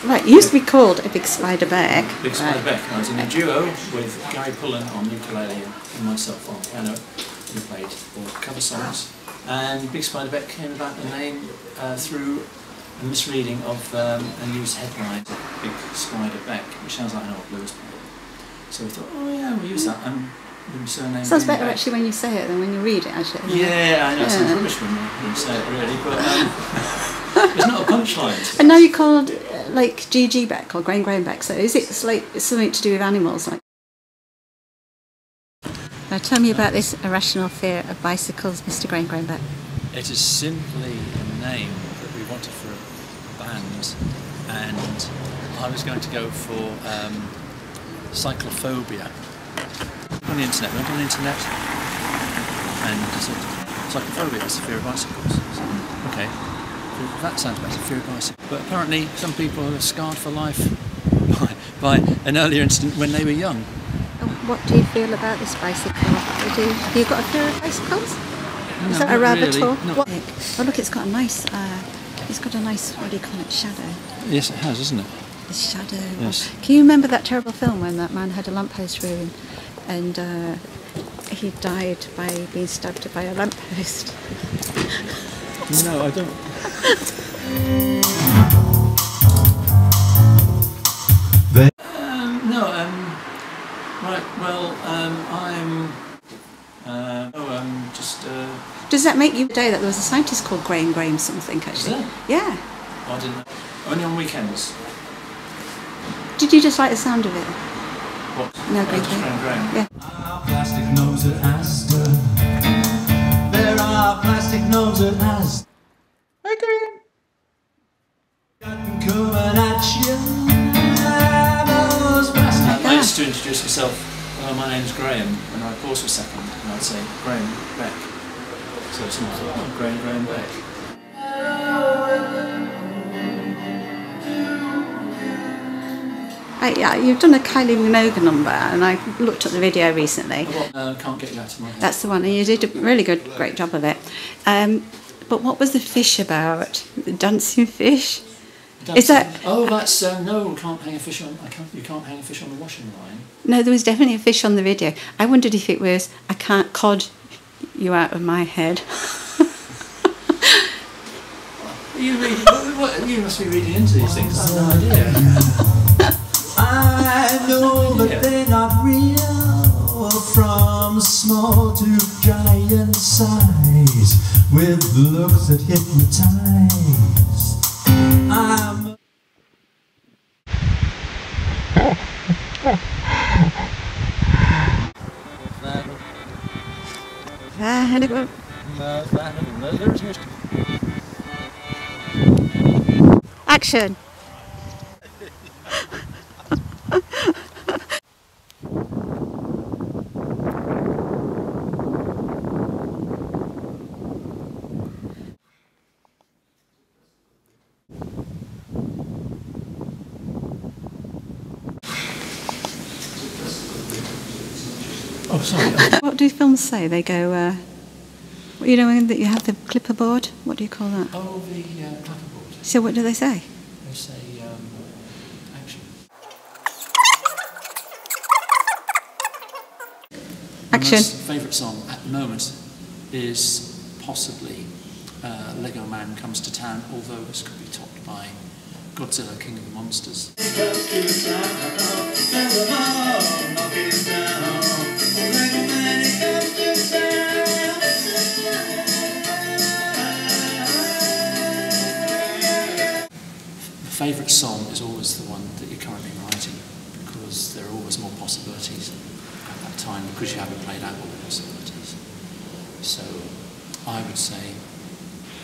Right, it used to be called A Big Spider Beck. Big Spider Beck. I was in a duo with Gary Pullen on ukulele and myself on piano. We played all cover songs. And Big Spider Beck came about the name through a misreading of a news headline, Big Spider Beck, which sounds like an old blues band. So we thought, oh yeah, we'll use that. Surname sounds better Beck. Actually when you say it than when you read it, actually. Yeah, I know, it sounds rubbish when you say it really, but it's not a punchline. And now you're called like GG Beck or Graham Beck, so is it like something to do with animals? Like? Now tell me about this irrational fear of bicycles, Mr. Graham Beck. It is simply a name that we wanted for a band, and I was going to go for cyclophobia. On the internet, went on the internet, and I said, cyclophobia is the fear of bicycles. So, okay, that sounds better, fear of bicycles. But apparently some people are scarred for life by an earlier incident when they were young. What do you feel about this bicycle? Have you got a fear of bicycles? No, is that a rabbit really. or what? Oh look, it's got a nice, what do you call it, shadow? Yes, it has, isn't it? The shadow. Yes. Can you remember that terrible film when that man had a lamppost through him and he died by being stabbed by a lamppost? No, I don't. Right, well, Does that make you today that there was a scientist called Graham something, actually? Is there? Yeah. I didn't know. Only on weekends. Did you just like the sound of it? What? No, Graham. Yeah. Plastic nose at Asda. There are plastic nose at Asda. Okay. Coming at you. I used to introduce myself. Hello, my name's Graham, and I'd pause for a second, and I'd say Graham Beck. So someone thought, oh, Graham Beck. Yeah, you've done a Kylie Minogue number, and I looked at the video recently. Can't get you out of my head. That's the one, and you did a really great job of it. But what was the fish about? The dancing fish? Is that? Oh, that's no. You can't hang a fish on. You can't hang a fish on the washing line. No, there was definitely a fish on the video. I wondered if it was I can't cod you out of my head. You must be reading into these things. I have no idea. I know that they're not real. From small to giant size, with looks that hypnotize. I'm Action! Oh, sorry. What do films say? They go, you know, when you have the clipper board? What do you call that? Oh, the clapperboard. So what do they say? They say action. Action. My favourite song at the moment is possibly Lego Man Comes to Town, although this could be topped by Godzilla, King of the Monsters. My favourite song is always the one that you're currently writing, because there are always more possibilities at that time, because you haven't played out all the possibilities. So I would say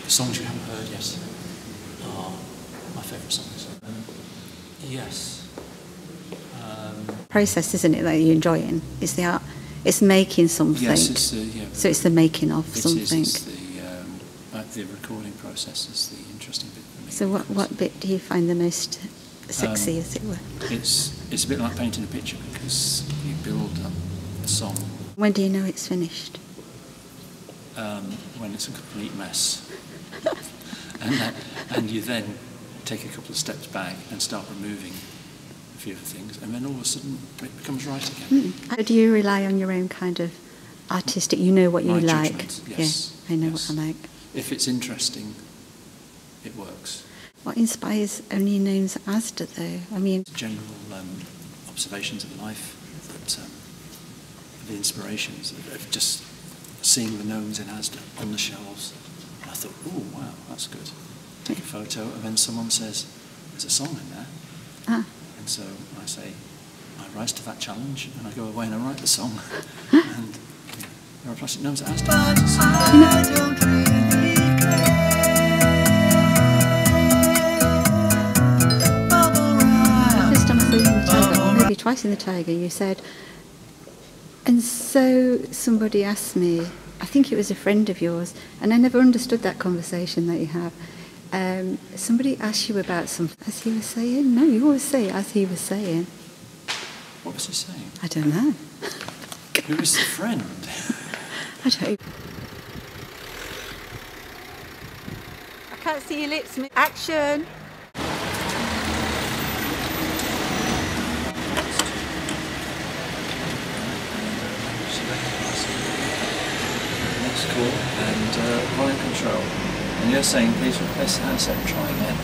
the songs you haven't heard yet are my favourite songs. Yes. Process, isn't it, that you're enjoying? It's the art. It's making something. Yes, it's yeah. So it's the making of It something. is. It's the recording process is the interesting bit for me. So what bit do you find the most sexy, as it were? It's a bit like painting a picture because you build up a song. When do you know it's finished? When it's a complete mess, and you then take a couple of steps back and start removing a few of the things, and then all of a sudden it becomes right again. Do you rely on your own kind of artistic? You know what you My like. judgment, yes. Yeah, I know yes. what I like. If it's interesting, it works. What inspires Only Gnomes at Asda, though? I mean, General observations of life, that, the inspirations of just seeing the gnomes in Asda on the shelves. And I thought, oh wow, that's good. Take a photo, and then someone says, "There's a song in there." And so I say, I rise to that challenge, and I go away and I write the song. And there are plastic gnomes at Asda. maybe twice in the Tiger, you said, and so somebody asked me, I think it was a friend of yours, and I never understood that conversation that you have. Somebody asked you about something, as he was saying? No, you always say as he was saying. What was he saying? I don't know. Who was the friend? I don't. I can't see your lips. Action! That's cool. And volume control. And you're saying please replace the handset and try again.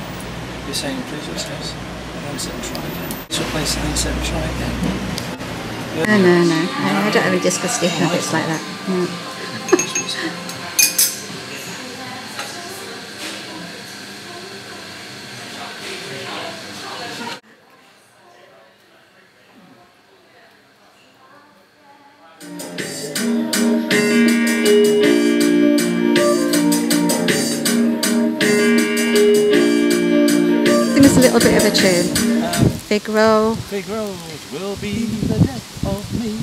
You're saying please replace the handset and try again. Please replace the handset and try again. No. I don't have any disgusting habits like that. No. A little bit of a tune. Big roll. Big road will be the death of me.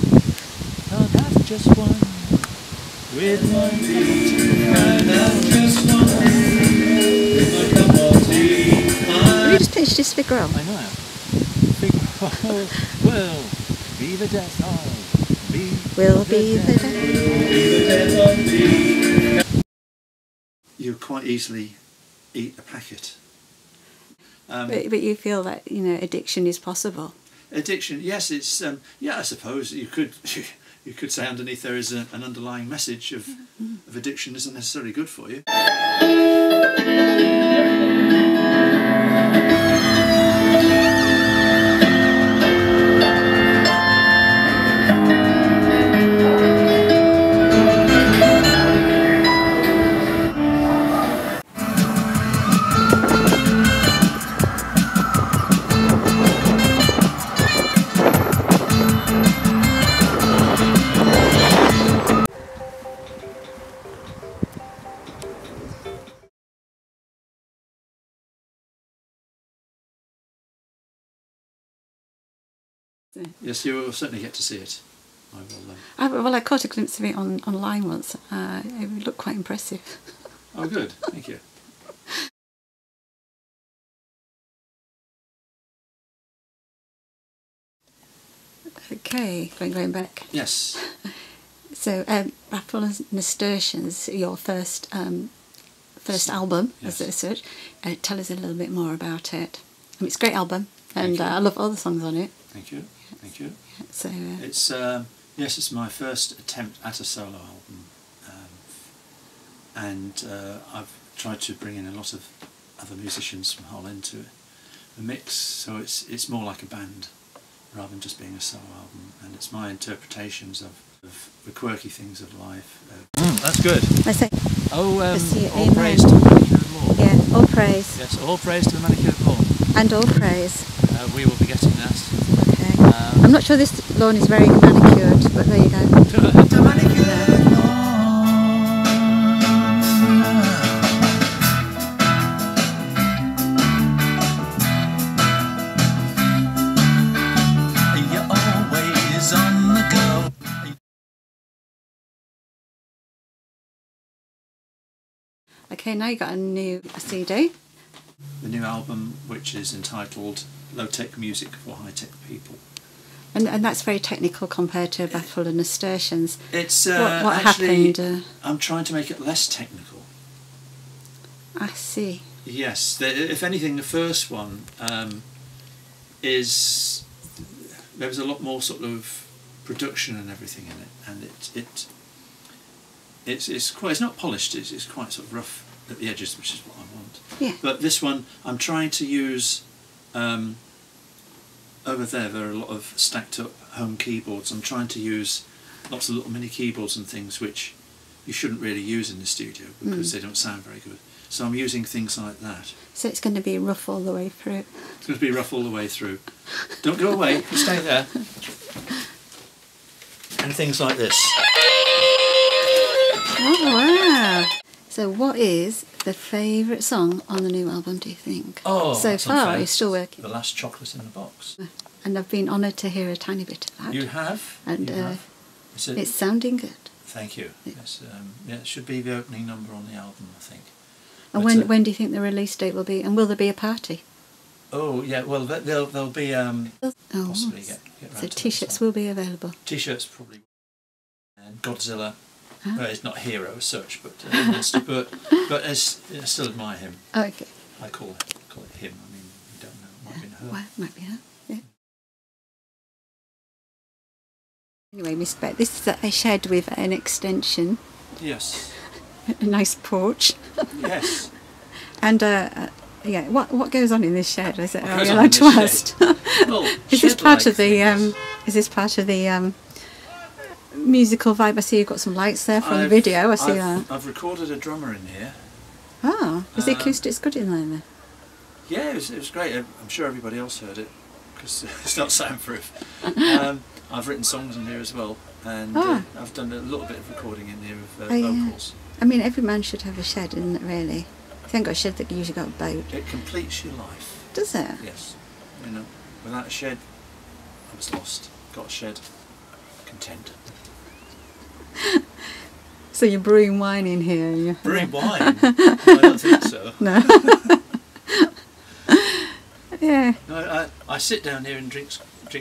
I'll have just one with my I'll have just one with my cup of tea. Have you just pitched this big roll? I know. Big roll will be the death of me. Will be the death of me. You quite easily eat a packet. But you feel that, you know, addiction is possible. Addiction, yes, it's yeah. I suppose you could you could say underneath there is an underlying message of addiction isn't necessarily good for you. Yes, you will certainly get to see it. I will. Well, I caught a glimpse of it online once. It looked quite impressive. Oh, good. Thank you. Okay, going back. Yes. So, Raffle and Nasturtiums, your first album, yes. as such. Tell us a little bit more about it. I mean, it's a great album, and I love all the songs on it. Thank you. Thank you. So it's yes, it's my first attempt at a solo album, and I've tried to bring in a lot of other musicians from Hull into the mix, so it's more like a band rather than just being a solo album, and it's my interpretations of the quirky things of life. That's good. I say, all amen. praise to the manicured lawn. Yeah, all praise. Yes, all praise to the manicured lawn. And all praise. We will be getting that. Okay. I'm not sure this lawn is very manicured, but there you go. The manicured lawn. Okay, now you got a new CD. The new album, which is entitled Low Tech Music for High Tech People. And that's very technical compared to Baffle and Nasturtiums. It's what actually, happened? I'm trying to make it less technical. I see. Yes, if anything, the first one is there was a lot more sort of production and everything in it, and it's not polished. It's quite sort of rough at the edges, which is what I want. Yeah. But this one, I'm trying to use. Over there are a lot of stacked up home keyboards. I'm trying to use lots of little mini keyboards and things which you shouldn't really use in the studio because they don't sound very good. So I'm using things like that. So it's going to be rough all the way through. It's going to be rough all the way through. Don't go away, you stay there. And things like this. Oh, wow. So what is the favourite song on the new album, do you think? Oh, so that's far, unfair. you're still working. The Last Chocolate in the Box. And I've been honoured to hear a tiny bit of that. You have? And you have. it's sounding good. Thank you. Yes, yeah, it should be the opening number on the album, I think. And But, when do you think the release date will be? And will there be a party? Oh, yeah, well, there'll be possibly get round so to that T-shirts song. will be available. T-shirts probably. And Godzilla. Huh? Well, it's not a hero as such, but monster. But I still admire him. Oh, okay. I call it him. I mean, you don't know. It might have been her. Well, might be her. Yeah. Anyway, Miss Beck, this is a shed with an extension, Yes. a nice porch, Yes. and yeah. What goes on in this shed? Is it? What Are goes we on allowed in to this ask? Well, Is this part of shed-like the things. Is this part of the musical vibe? I see you've got some lights there from the video. I see that. I've recorded a drummer in here. Ah, is the acoustics good in there then? Yeah, it was great. I'm sure everybody else heard it because it's not soundproof. I've written songs in here as well, and I've done a little bit of recording in here of vocals. I mean, every man should have a shed, isn't it, really? If you haven't got a shed, you usually got a boat. It completes your life. Does it? Yes. You know, without a shed, I was lost. Got a shed, content. So you're brewing wine in here? You're Brewing wine? I don't think so. No. Yeah. No, I sit down here and drink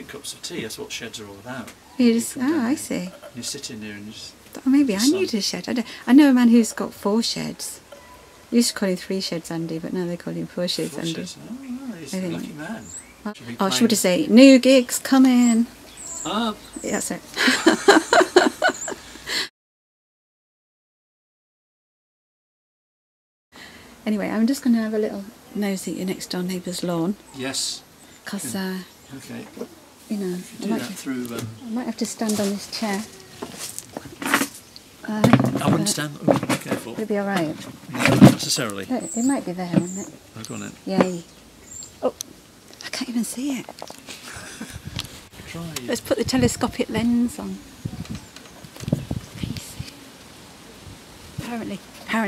cups of tea. That's what sheds are all about. You just, come down I here, see. You sit in here and just... Oh, maybe I Sun. need a shed. I know a man who's got 4 sheds. You used to call him 3 sheds, Andy, but now they call him 4 sheds, Andy. Sheds. Oh, he's I a think- lucky man. Oh, should we just say, new gigs coming? Ah, Yeah, that's it. Anyway, I'm just going to have a little nose at your next door neighbour's lawn. yes. Because, Okay. you know, Do that through... I might have to stand on this chair. I wouldn't stand... Oh, be careful. It'll be alright. No, not necessarily. It might be there, wouldn't it? I've gone in. Yay. Oh, I can't even see it. Try. Let's put the telescopic lens on. Can you see? Apparently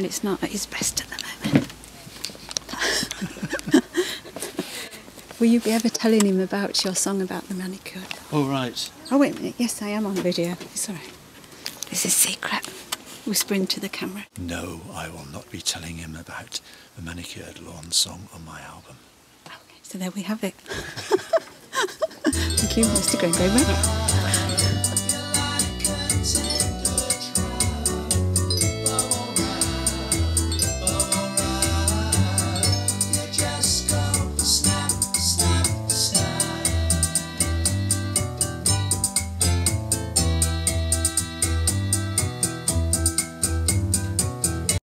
it's not at its best at the moment. Will you be ever telling him about your song about the manicured? Oh, right. Oh, wait a minute. Yes, I am on video. It's all right. This is secret. Whispering to the camera. No, I will not be telling him about the manicured lawn song on my album. Okay, so there we have it. Thank you, Mr. Greenberg.